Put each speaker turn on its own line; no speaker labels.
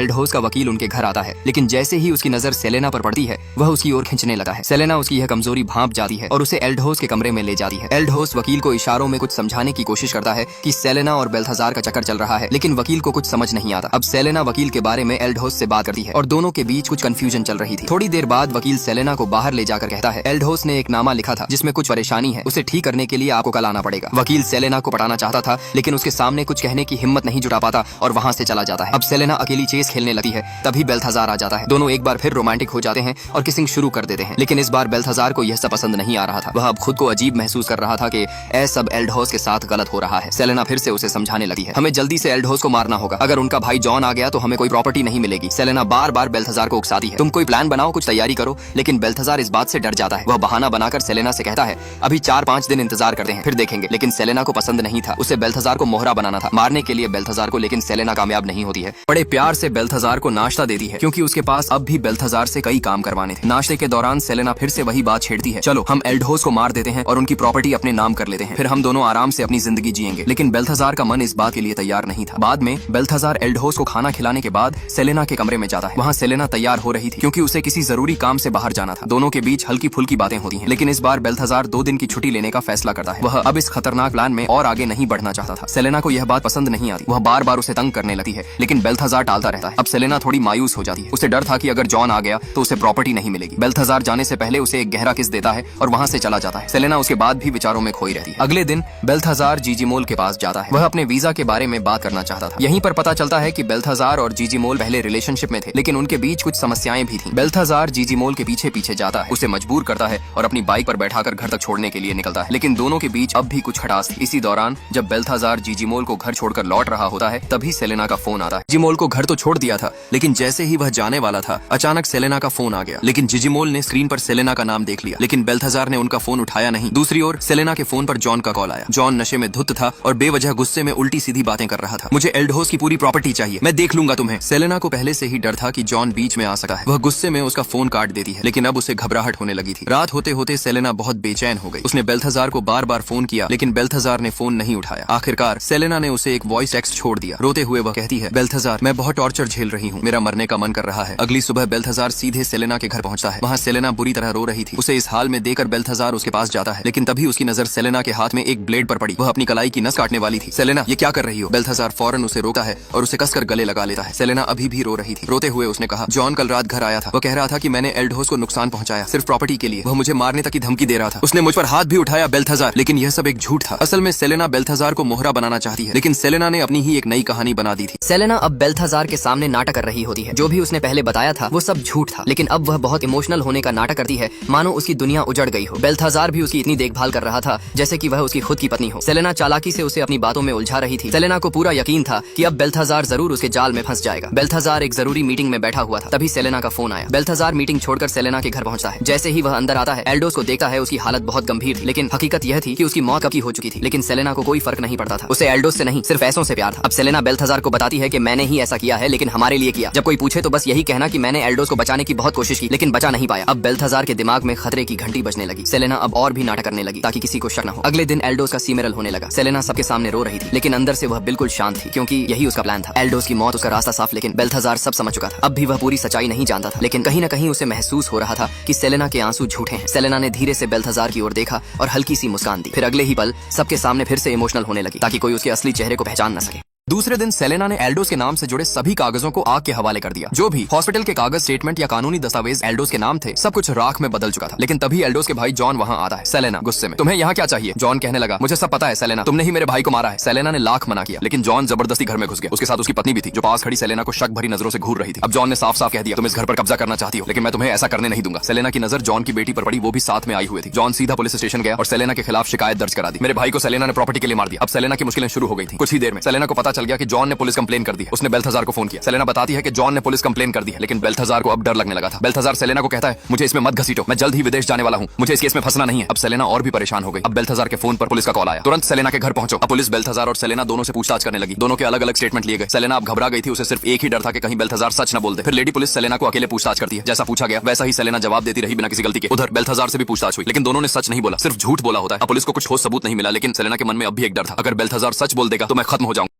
एल्डहोस का वकील उनके घर आता है, लेकिन जैसे ही उसकी नजर सेलेना पर पड़ती है वह उसकी ओर खींचने लगता है। सेलेना उसकी यह कमजोरी भांप जाती है और उसे एल्डहोस के कमरे में ले जाती है। एल्डहोस वकील को इशारों में कुछ समझाने की कोशिश करता है कि सेलेना और बेल्थाजार का चक्कर चल रहा है, लेकिन वकील को कुछ समझ नहीं आता। अब सेलेना वकील के बारे में एल्डहोस से बात करती है और दोनों के बीच कुछ कंफ्यूजन चल रही थी। थोड़ी देर बाद वकील सेलेना को बाहर ले जाकर कहता है, एल्डहोस ने एक नामा लिखा था जिसमें कुछ परेशानी है, उसे ठीक करने के लिए आपको कल आना पड़ेगा। वकील सेलेना को पटाना चाहता था, लेकिन उसके सामने कुछ कहने की हिम्मत नहीं जुटा पाता और वहाँ से चला जाता है। अब सेलेना अकेली चेस खेलने लगती है, तभी बेल्थाजार आ जाता है। दोनों एक बार फिर रोमांटिक हो जाते हैं और किसिंग शुरू कर देते हैं, लेकिन इस बार बेल्थाजार को यह सब पसंद नहीं आ रहा था। वह अब खुद को अजीब महसूस कर रहा था कि ऐसा सब एल्डहोस के साथ गलत हो रहा है। सेलेना फिर से उसे समझाने लगी है, हमें जल्दी से एल्डहोस को मारना होगा, अगर उनका भाई जॉन आ गया तो हमें कोई प्रॉपर्टी नहीं मिलेगी। सेलेना बार बार बेल्थाजार को उकसाती है, तुम कोई प्लान बनाओ, कुछ तैयारी करो, लेकिन बेल्थाजार इस बात से डर जाता है। वह बहाना बनाकर सेलेना से कहता है, अभी 4-5 दिन इंतजार करते हैं, फिर देखेंगे। लेकिन सेलेना को पसंद नहीं था, उसे बेल्थाजार को मोहरा बनाना था, मारने के लिए बेल्थाजार को, लेकिन सेलेना कामयाब नहीं होती है। बड़े प्यार से बेल्थाजार को नाश्ता देती है, क्योंकि उसके पास अब भी बेल्थाजार से कई काम करवाने थे। नाश्ते के दौरान सेलेना फिर से वही बात छेड़ती है, चलो हम एल्डहोस को मार देते हैं और उनकी प्रॉपर्टी अपने नाम कर लेते हैं, फिर हम दोनों आराम से अपनी जिंदगी जिएंगे। लेकिन बेल्थाजार का मन इस बात के लिए तैयार नहीं था। बाद में बेल्थाजार एल्डहोस को खाना खिलाने के बाद सेलेना के कमरे में जाता है। वहाँ सेलेना तैयार हो रही थी, क्योंकि उसे किसी जरूरी काम से बाहर जाना था। दोनों के बीच हल्की फुल्की बातें होती हैं, लेकिन इस बार बेल्थाजार 2 दिन की छुट्टी लेने का फैसला करता है। वह अब इस खतरनाक प्लान में और आगे नहीं बढ़ना चाहता था। सेलेना को यह बात पसंद नहीं आती, वह बार बार उसे तंग करने लगती है, लेकिन बेल्थाजार टालता रहता है। अब सेलेना थोड़ी मायूस हो जाती है, उसे डर था कि अगर जॉन आ गया तो उसे प्रॉपर्टी नहीं मिलेगी। बेल्थाजार जाने से पहले उसे एक गहरा किस देता है और वहाँ से चला जाता है। सेलेना उसके बाद भी विचारों में खोई रहती है। अगले दिन बेल्थाजार जीजीमोल के पास जाता है, वह अपने वीजा के बारे में बात करना चाहता था। यहीं पर पता चलता है कि बेल्थाजार और जीजीमोल पहले रिलेशनशिप में थे, लेकिन उनके बीच कुछ समस्याएं भी थीं। बेल्थाजार जीजीमोल के पीछे पीछे जाता है, उसे मजबूर करता है और अपनी बाइक पर बैठाकर घर तक छोड़ने के लिए निकलता है, लेकिन दोनों के बीच अब भी कुछ खटास थी। इसी दौरान जब बेल्थाजार जीजीमोल को घर छोड़कर लौट रहा होता है, तभी सेलेना का फोन आता है। जीजीमोल को घर तो छोड़ दिया था, लेकिन जैसे ही वह जाने वाला था, अचानक सेलेना का फोन आ गया। लेकिन जीजीमोल ने स्क्रीन पर सेलेना का नाम देख लिया, लेकिन बेल्थाजार ने उनका फोन उठाया नहीं। दूसरी ओर सेलेना के फोन पर जॉन का कॉल आया। जॉन नशे में धुत था और बेवजह गुस्से में उल्टी सीधी बातें कर रहा था। मुझे एल्डहोस की पूरी प्रॉपर्टी चाहिए, मैं देख लूंगा तुम्हें। सेलेना को पहले से ही डर था कि जॉन बीच में आ सकता है। वह गुस्से में उसका फोन काट देती है, लेकिन अब उसे घबराहट होने लगी थी। रात होते होते सेलेना बहुत बेचैन हो गई। उसने बेल्थाजार को बार बार फोन किया, लेकिन बेल्थाजार ने फोन नहीं उठाया। आखिरकार सेलेना ने उसे एक वॉइस टेक्स्ट छोड़ दिया। रोते हुए वह कहती है, बेल्थाजार मैं बहुत टॉर्चर झेल रही हूँ, मेरा मरने का मन कर रहा है। अगली सुबह बेल्थाजार सीधे सेलेना के घर पहुंचता है। वहाँ सेलेना बुरी तरह रो रही थी। उसे इस हाल में देखकर बेल्थाजार उसके पास जाता है, लेकिन तभी उसकी नजर सेलेना के हाथ में एक ब्लेड पर पड़ी। वह अपनी कलाई की नस काटने वाली थी। सेलेना ये क्या कर रही हो? बेल्थाजार फौरन उसे रोकता है और उसे कसकर गले लगा लेता है। सेलेना अभी भी रो रही थी। रोते हुए उसने कहा, जॉन कल रात घर आया था, वह कह रहा था कि मैंने एल्डहोस को नुकसान पहुंचाया सिर्फ प्रॉपर्टी के लिए। वह मुझे मारने तक की धमकी दे रहा था। उसने मुझ पर हाथ भी उठाया बेल्थाजार, लेकिन यह सब एक झूठ था। असल में सेलेना बेल्थाजार को मोहरा बनाना चाहती है, लेकिन सेलेना ने अपनी ही एक नई कहानी बना दी थी। सेलेना अब बेल्थाजार के सामने नाटक कर रही होती है। जो भी उसने पहले बताया था वो सब झूठ था, लेकिन अब वह बहुत इमोशनल होने का नाटक करती है, मानो उसकी दुनिया उजड़ गई हो। बेल्थाजार भी उसकी इतनी देखभाल कर रहा था जैसे कि वह उसकी खुद की पत्नी हो। सेलेना चालाकी से उसे अपनी बातों में उलझा रही थी। सेलेना को पूरा यकीन था कि अब बेल्थाजार जरूर उसके जाल में फंस जाएगा। बेल्थाजार एक जरूरी मीटिंग में बैठा हुआ था, तभी सेलेना का फोन आया। बेल्थाजार मीटिंग छोड़कर सेलेना के घर पहुंचता है। जैसे ही वह अंदर आता है, एल्डोस को देखता है। उसकी हालत बहुत गंभीर थी, लेकिन हकीकत यह थी कि उसकी मौत कब की हो चुकी थी। लेकिन सेलेना को कोई फर्क नहीं पड़ता था। उसे एल्डोस से नहीं, सिर्फ पैसों से प्यार था। अब सेलेना बेल्थाजार को बताती है कि मैंने ही ऐसा किया है, लेकिन हमारे लिए किया। जब कोई पूछे तो बस यही कहना कि मैंने एल्डोस को बचाने की बहुत कोशिश की, लेकिन बचा नहीं पाया। अब बेल्थाजार के दिमाग में खतरे की घंटी बजने लगी। सेलेना अब और भी नाटक करने लगी ताकि किसी को शक न हो। अगले दिन एल्डोस का सीमेरल होने लगा। सेलेना सबके सामने रो रही थी, लेकिन अंदर से वह बिल्कुल शांत थी, क्योंकि यही उसका प्लान था। एल्डोस की मौत उसका रास्ता साफ, लेकिन बेल्थाजार सब समझ चुका था। अब भी वह पूरी सच्चाई नहीं जानता था, लेकिन कहीं न कहीं उसे महसूस हो रहा था कि सेलेना के आंसू झूठे हैं। सेलेना ने धीरे से बेल्थाजार की ओर देखा और हल्की सी मुस्कान दी। फिर अगले ही पल सबके सामने फिर से इमोशनल होने लगी, ताकि कोई उसके असली चेहरे को पहचान न सके। दूसरे दिन सेलेना ने एल्डोस के नाम से जुड़े सभी कागजों को आग के हवाले कर दिया। जो भी हॉस्पिटल के कागज, स्टेटमेंट या कानूनी दस्तावेज एल्डोस के नाम थे, सब कुछ राख में बदल चुका था। लेकिन तभी एल्डोस के भाई जॉन वहाँ आता है। सेलेना गुस्से में, तुम्हें यहाँ क्या चाहिए? जॉन कहने लगा, मुझे सब पता है सेलेना, तुमने ही मेरे भाई को मारा है। सेलेना ने लाख मना किया, लेकिन जॉन जबरदस्ती घर में घुस गया। उसके साथ उसकी पत्नी भी थी, जो पास खड़ी सेलेना को शक भरी नजरों से घूर रही थी। अब जॉन ने साफ साफ कह दिया, तुम इस घर पर कब्जा करना चाहती हो, लेकिन मैं तुम्हें ऐसा करने नहीं दूंगा। सेलेना की नजर जॉन की बेटी पर पड़ी, वो भी साथ में आई हुई थी। जॉन सीधा पुलिस स्टेशन गया और सेलेना के खिलाफ शिकायत दर्ज करा दी। मेरे भाई को सेलेना ने प्रॉपर्टी के लिए मार दिया। अब सेलेना की मुश्किलें शुरू हो गई थी। कुछ ही देर में सेलेना को पता चल गया कि जॉन ने पुलिस कंप्लेन कर दी है। उसने बेल्थाजार को फोन किया। सेलेना बताती है कि जॉन ने पुलिस कंप्लेन कर दी है, लेकिन बेल्थाजार को अब डर लगने लगा था। बेल्थाजार सेलेना को कहता है, मुझे इसमें मत घसीटो, मैं जल्द ही विदेश जाने वाला हूँ, मुझे इस केस में फंसना नहीं है। अब सेलेना और भी परेशान हो गई। अब बेल्थाजार के फोन पर पुलिस का कॉल आया, तुरंत सेलेना के घर पहुंचो। अब पुलिस बेल्थाजार और सेलेना दोनों से पूछताछ करने लगी। दोनों के अलग अलग स्टेटमेंट लिए गए। सेलेना अब घबरा गई थी, उसे सिर्फ एक ही डर था कि कहीं बेल्थाजार सच न बोल दे। फिर लेडी पुलिस सेलेना को अकेले पूछताछ करती है। जैसा पूछा गया वैसा ही सेलेना जवाब देती रही बिना किसी गलती के। उधर बेल्थाजार से भी पूछताछ हुई, लेकिन दोनों ने सच नहीं बोला, सिर्फ झूठ बोला होता है। अब पुलिस को कुछ ठोस सबूत नहीं मिला, लेकिन सेलेना के मन में अब भी एक डर था, अगर बेल्थाजार सच बोल देगा तो मैं खत्म हो जाऊंगा।